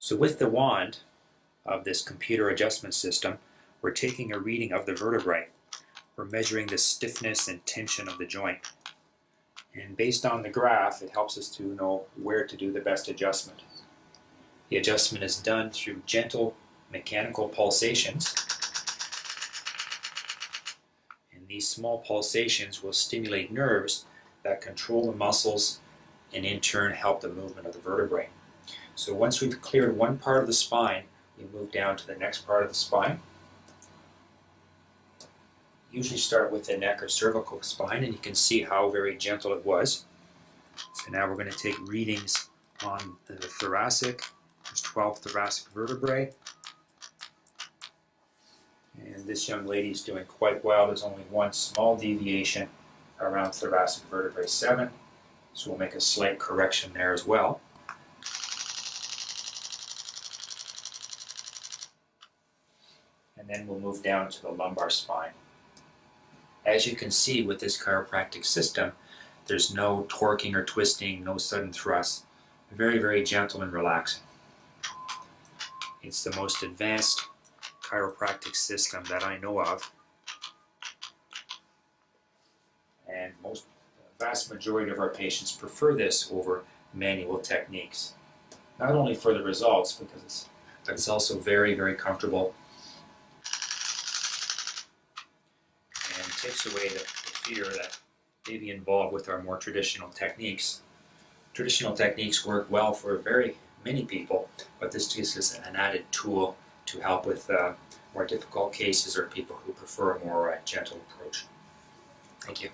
So with the wand of this computer adjustment system, we're taking a reading of the vertebrae. We're measuring the stiffness and tension of the joint. And based on the graph, it helps us to know where to do the best adjustment. The adjustment is done through gentle mechanical pulsations. And these small pulsations will stimulate nerves that control the muscles and in turn help the movement of the vertebrae. So once we've cleared one part of the spine, we move down to the next part of the spine. Usually start with the neck or cervical spine, and you can see how very gentle it was. So now we're going to take readings on the thoracic. There's 12 thoracic vertebrae. And this young lady is doing quite well. There's only one small deviation around thoracic vertebrae 7. So we'll make a slight correction there as well. And then we'll move down to the lumbar spine. As you can see with this chiropractic system, there's no torquing or twisting, no sudden thrust. Very, very gentle and relaxing. It's the most advanced chiropractic system that I know of. And the vast majority of our patients prefer this over manual techniques. Not only for the results, because it's also very, very comfortable. And takes away the fear that may be involved with our more traditional techniques. Traditional techniques work well for very many people, but this just is an added tool to help with more difficult cases or people who prefer a more gentle approach. Thank you.